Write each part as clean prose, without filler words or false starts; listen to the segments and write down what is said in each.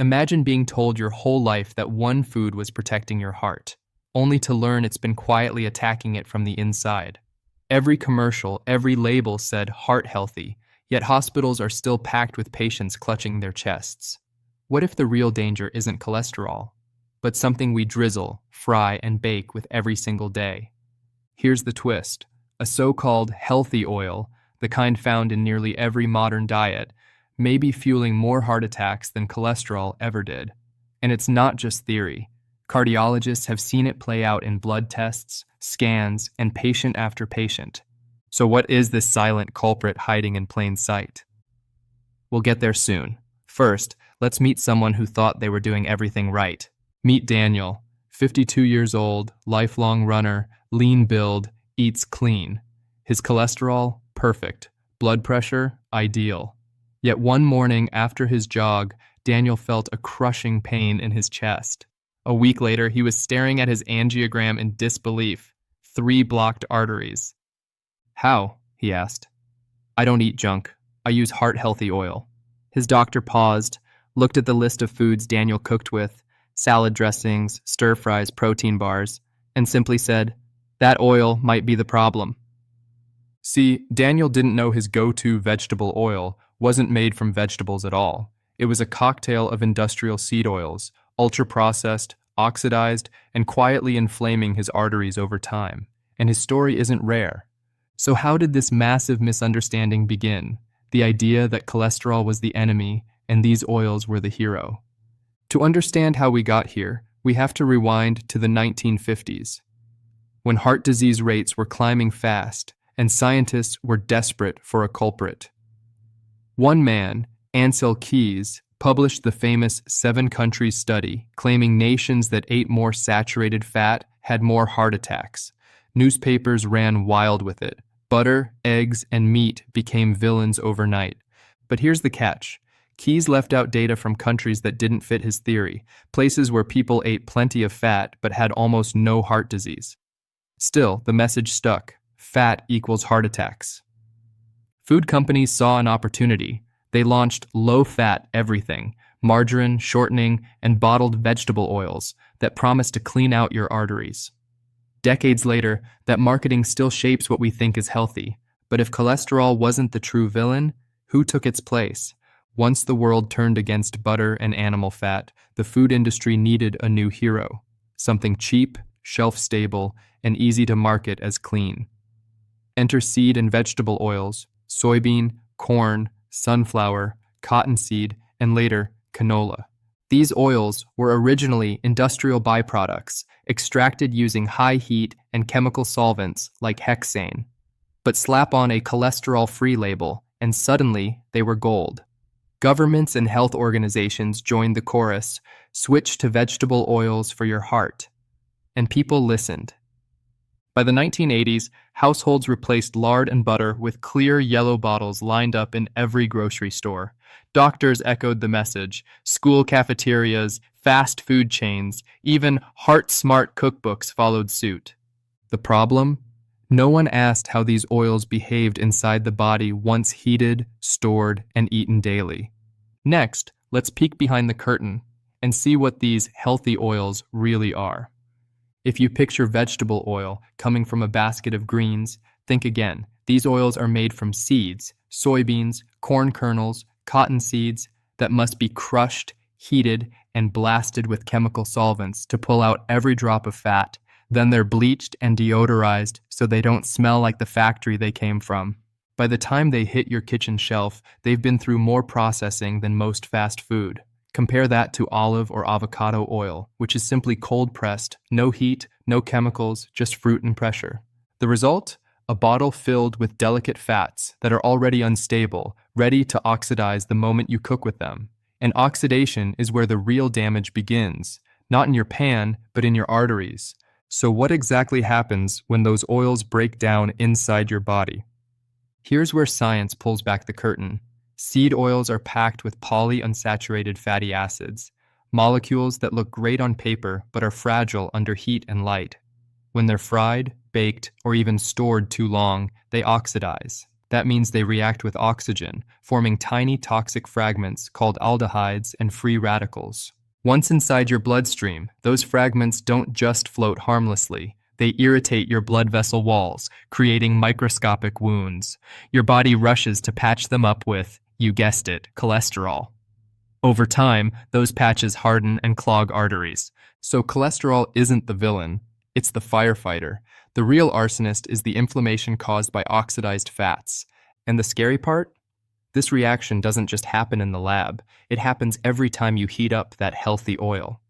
Imagine being told your whole life that one food was protecting your heart, only to learn it's been quietly attacking it from the inside. Every commercial, every label said heart healthy, yet hospitals are still packed with patients clutching their chests. What if the real danger isn't cholesterol, but something we drizzle, fry, and bake with every single day? Here's the twist. A so-called healthy oil, the kind found in nearly every modern diet, may be fueling more heart attacks than cholesterol ever did. And it's not just theory. Cardiologists have seen it play out in blood tests, scans, and patient after patient. So what is this silent culprit hiding in plain sight? We'll get there soon. First, let's meet someone who thought they were doing everything right. Meet Daniel, 52 years old, lifelong runner, lean build, eats clean. His cholesterol, perfect. Blood pressure, ideal. Yet one morning after his jog, Daniel felt a crushing pain in his chest. A week later, he was staring at his angiogram in disbelief. 3 blocked arteries. How? He asked. I don't eat junk. I use heart-healthy oil. His doctor paused, looked at the list of foods Daniel cooked with, salad dressings, stir-fries, protein bars, and simply said, that oil might be the problem. See, Daniel didn't know his go-to vegetable oil wasn't made from vegetables at all. It was a cocktail of industrial seed oils, ultra-processed, oxidized, and quietly inflaming his arteries over time. And his story isn't rare. So how did this massive misunderstanding begin? The idea that cholesterol was the enemy and these oils were the hero. To understand how we got here, we have to rewind to the 1950s, when heart disease rates were climbing fast and scientists were desperate for a culprit. One man, Ansel Keys, published the famous 7-country study claiming nations that ate more saturated fat had more heart attacks. Newspapers ran wild with it. Butter, eggs, and meat became villains overnight. But here's the catch. Keys left out data from countries that didn't fit his theory, places where people ate plenty of fat but had almost no heart disease. Still, the message stuck. Fat equals heart attacks. Food companies saw an opportunity. They launched low-fat everything, margarine, shortening, and bottled vegetable oils that promised to clean out your arteries. Decades later, that marketing still shapes what we think is healthy. But if cholesterol wasn't the true villain, who took its place? Once the world turned against butter and animal fat, the food industry needed a new hero. Something cheap, shelf-stable, and easy to market as clean. Enter seed and vegetable oils, soybean, corn, sunflower, cottonseed, and later, canola. These oils were originally industrial byproducts, extracted using high heat and chemical solvents like hexane. But slap on a cholesterol-free label, and suddenly they were gold. Governments and health organizations joined the chorus, switch to vegetable oils for your heart. And people listened. By the 1980s, households replaced lard and butter with clear yellow bottles lined up in every grocery store. Doctors echoed the message. School cafeterias, fast food chains, even heart-smart cookbooks followed suit. The problem? No one asked how these oils behaved inside the body once heated, stored, and eaten daily. Next, let's peek behind the curtain and see what these healthy oils really are. If you picture vegetable oil coming from a basket of greens, think again. These oils are made from seeds, soybeans, corn kernels, cotton seeds that must be crushed, heated, and blasted with chemical solvents to pull out every drop of fat. Then they're bleached and deodorized so they don't smell like the factory they came from. By the time they hit your kitchen shelf, they've been through more processing than most fast food. Compare that to olive or avocado oil, which is simply cold-pressed, no heat, no chemicals, just fruit and pressure. The result? A bottle filled with delicate fats that are already unstable, ready to oxidize the moment you cook with them. And oxidation is where the real damage begins, not in your pan, but in your arteries. So what exactly happens when those oils break down inside your body? Here's where science pulls back the curtain. Seed oils are packed with polyunsaturated fatty acids, molecules that look great on paper but are fragile under heat and light. When they're fried, baked, or even stored too long, they oxidize. That means they react with oxygen, forming tiny toxic fragments called aldehydes and free radicals. Once inside your bloodstream, those fragments don't just float harmlessly. They irritate your blood vessel walls, creating microscopic wounds. Your body rushes to patch them up with, you guessed it, cholesterol. Over time, those patches harden and clog arteries. So cholesterol isn't the villain, it's the firefighter. The real arsonist is the inflammation caused by oxidized fats. And the scary part? This reaction doesn't just happen in the lab. It happens every time you heat up that healthy oil.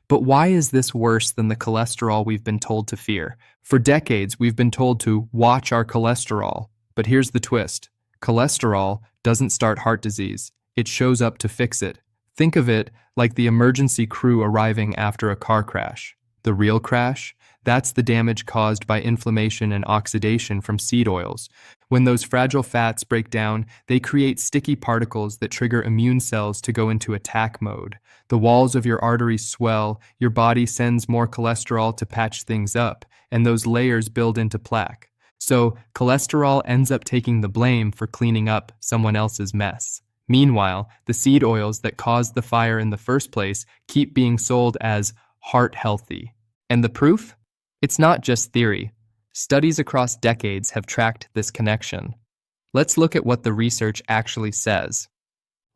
But why is this worse than the cholesterol we've been told to fear? For decades, we've been told to watch our cholesterol. But here's the twist. Cholesterol doesn't start heart disease. It shows up to fix it. Think of it like the emergency crew arriving after a car crash. The real crash? That's the damage caused by inflammation and oxidation from seed oils. When those fragile fats break down, they create sticky particles that trigger immune cells to go into attack mode. The walls of your arteries swell, your body sends more cholesterol to patch things up, and those layers build into plaque. So, cholesterol ends up taking the blame for cleaning up someone else's mess. Meanwhile, the seed oils that caused the fire in the first place keep being sold as heart healthy. And the proof? It's not just theory. Studies across decades have tracked this connection. Let's look at what the research actually says.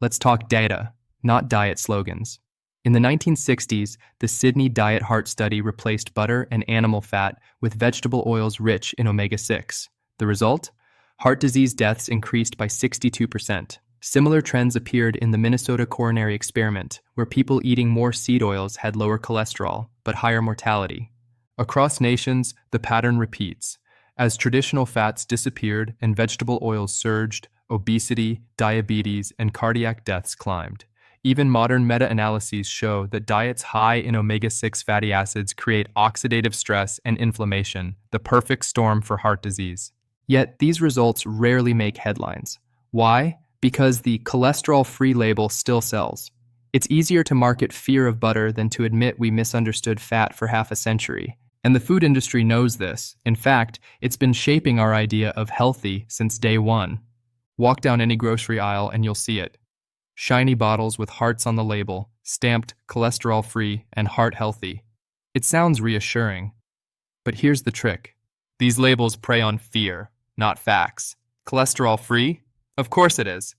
Let's talk data, not diet slogans. In the 1960s, the Sydney Diet Heart Study replaced butter and animal fat with vegetable oils rich in omega-6. The result? Heart disease deaths increased by 62%. Similar trends appeared in the Minnesota coronary experiment, where people eating more seed oils had lower cholesterol, but higher mortality. Across nations, the pattern repeats. As traditional fats disappeared and vegetable oils surged, obesity, diabetes, and cardiac deaths climbed. Even modern meta-analyses show that diets high in omega-6 fatty acids create oxidative stress and inflammation, the perfect storm for heart disease. Yet, these results rarely make headlines. Why? Because the cholesterol-free label still sells. It's easier to market fear of butter than to admit we misunderstood fat for half a century. And the food industry knows this. In fact, it's been shaping our idea of healthy since day one. Walk down any grocery aisle and you'll see it. Shiny bottles with hearts on the label, stamped cholesterol-free and heart-healthy. It sounds reassuring. But here's the trick. These labels prey on fear, not facts. Cholesterol-free? Of course it is.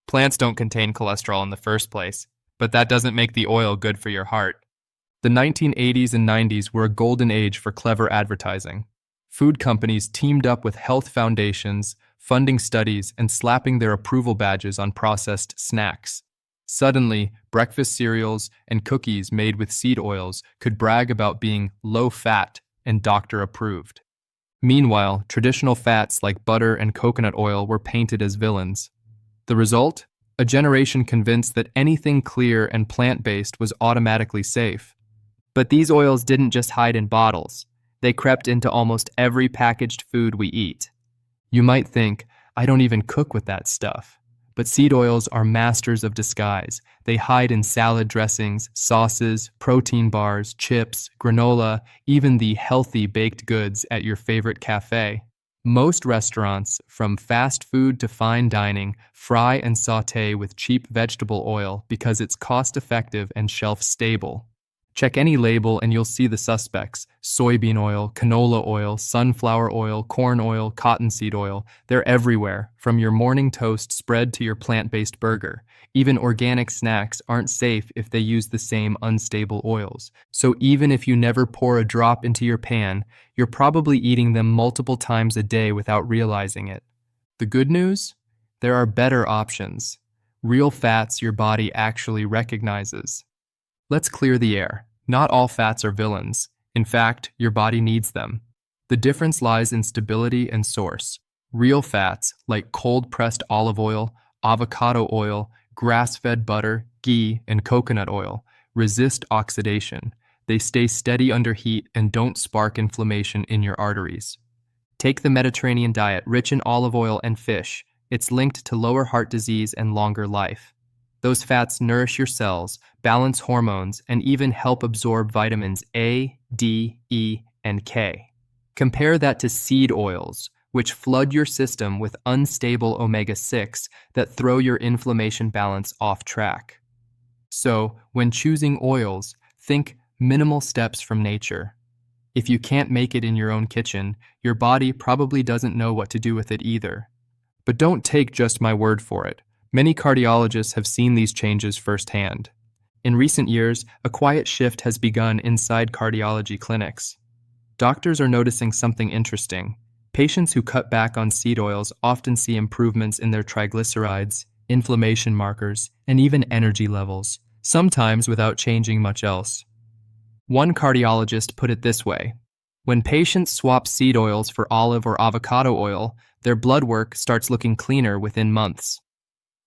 Plants don't contain cholesterol in the first place, but that doesn't make the oil good for your heart. The 1980s and 90s were a golden age for clever advertising. Food companies teamed up with health foundations, funding studies, and slapping their approval badges on processed snacks. Suddenly, breakfast cereals and cookies made with seed oils could brag about being low-fat and doctor-approved. Meanwhile, traditional fats like butter and coconut oil were painted as villains. The result? A generation convinced that anything clear and plant-based was automatically safe. But these oils didn't just hide in bottles. They crept into almost every packaged food we eat. You might think, I don't even cook with that stuff. But seed oils are masters of disguise. They hide in salad dressings, sauces, protein bars, chips, granola, even the healthy baked goods at your favorite cafe. Most restaurants, from fast food to fine dining, fry and sauté with cheap vegetable oil because it's cost-effective and shelf-stable. Check any label and you'll see the suspects: soybean oil, canola oil, sunflower oil, corn oil, cottonseed oil. They're everywhere, from your morning toast spread to your plant-based burger. Even organic snacks aren't safe if they use the same unstable oils. So even if you never pour a drop into your pan, you're probably eating them multiple times a day without realizing it. The good news? There are better options. Real fats your body actually recognizes. Let's clear the air. Not all fats are villains. In fact, your body needs them. The difference lies in stability and source. Real fats, like cold-pressed olive oil, avocado oil, grass-fed butter, ghee, and coconut oil, resist oxidation. They stay steady under heat and don't spark inflammation in your arteries. Take the Mediterranean diet, rich in olive oil and fish. It's linked to lower heart disease and longer life. Those fats nourish your cells, balance hormones, and even help absorb vitamins A, D, E, and K. Compare that to seed oils, which flood your system with unstable omega-6 that throw your inflammation balance off track. So, when choosing oils, think minimal steps from nature. If you can't make it in your own kitchen, your body probably doesn't know what to do with it either. But don't take just my word for it. Many cardiologists have seen these changes firsthand. In recent years, a quiet shift has begun inside cardiology clinics. Doctors are noticing something interesting. Patients who cut back on seed oils often see improvements in their triglycerides, inflammation markers, and even energy levels, sometimes without changing much else. One cardiologist put it this way: when patients swap seed oils for olive or avocado oil, their blood work starts looking cleaner within months.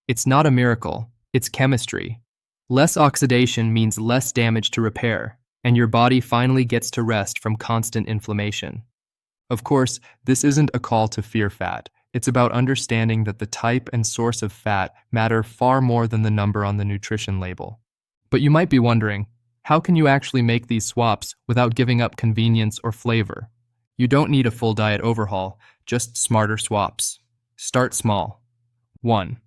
It's not a miracle, it's chemistry. Less oxidation means less damage to repair, and your body finally gets to rest from constant inflammation. Of course, this isn't a call to fear fat. It's about understanding that the type and source of fat matter far more than the number on the nutrition label. But you might be wondering, how can you actually make these swaps without giving up convenience or flavor? You don't need a full diet overhaul, just smarter swaps. Start small. 1.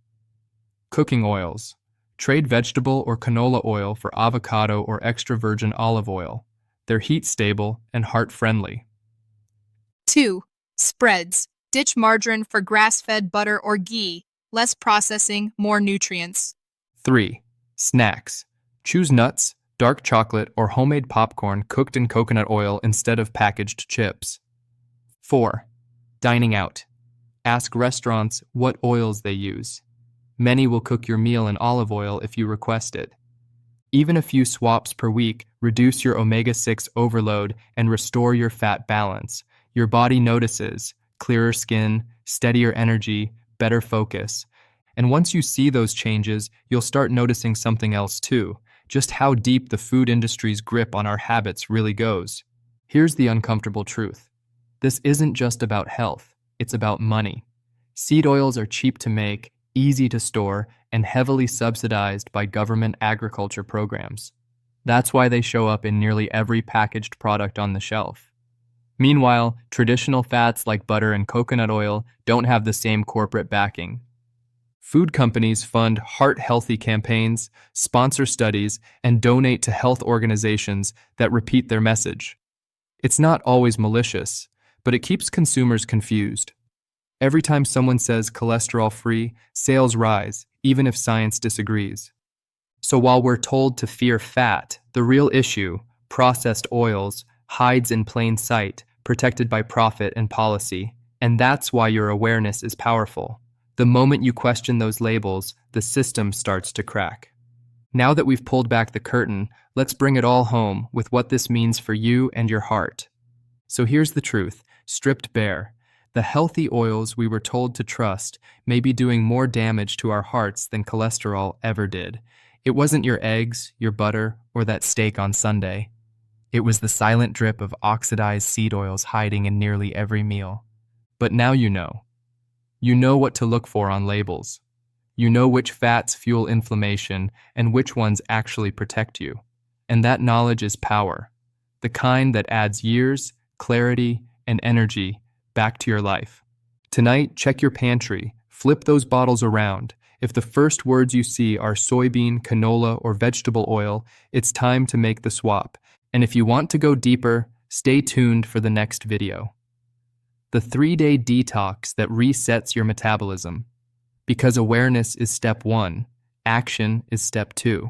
Cooking oils. Trade vegetable or canola oil for avocado or extra virgin olive oil. They're heat stable and heart friendly. 2. Spreads. Ditch margarine for grass-fed butter or ghee. Less processing, more nutrients. 3. Snacks. Choose nuts, dark chocolate, or homemade popcorn cooked in coconut oil instead of packaged chips. 4. Dining out. Ask restaurants what oils they use. Many will cook your meal in olive oil if you request it. Even a few swaps per week reduce your omega-6 overload and restore your fat balance. Your body notices clearer skin, steadier energy, better focus. And once you see those changes, you'll start noticing something else too, just how deep the food industry's grip on our habits really goes. Here's the uncomfortable truth. This isn't just about health, it's about money. Seed oils are cheap to make, easy to store, and heavily subsidized by government agriculture programs. That's why they show up in nearly every packaged product on the shelf. Meanwhile, traditional fats like butter and coconut oil don't have the same corporate backing. Food companies fund heart-healthy campaigns, sponsor studies, and donate to health organizations that repeat their message. It's not always malicious, but it keeps consumers confused. Every time someone says cholesterol-free, sales rise, even if science disagrees. So while we're told to fear fat, the real issue, processed oils, hides in plain sight, protected by profit and policy. And that's why your awareness is powerful. The moment you question those labels, the system starts to crack. Now that we've pulled back the curtain, let's bring it all home with what this means for you and your heart. So here's the truth, stripped bare. The healthy oils we were told to trust may be doing more damage to our hearts than cholesterol ever did. It wasn't your eggs, your butter, or that steak on Sunday. It was the silent drip of oxidized seed oils hiding in nearly every meal. But now you know. You know what to look for on labels. You know which fats fuel inflammation and which ones actually protect you. And that knowledge is power, the kind that adds years, clarity, and energy back to your life. Tonight, check your pantry, flip those bottles around. If the first words you see are soybean, canola, or vegetable oil, it's time to make the swap. And if you want to go deeper, stay tuned for the next video. The 3-day detox that resets your metabolism. Because awareness is step 1, action is step 2.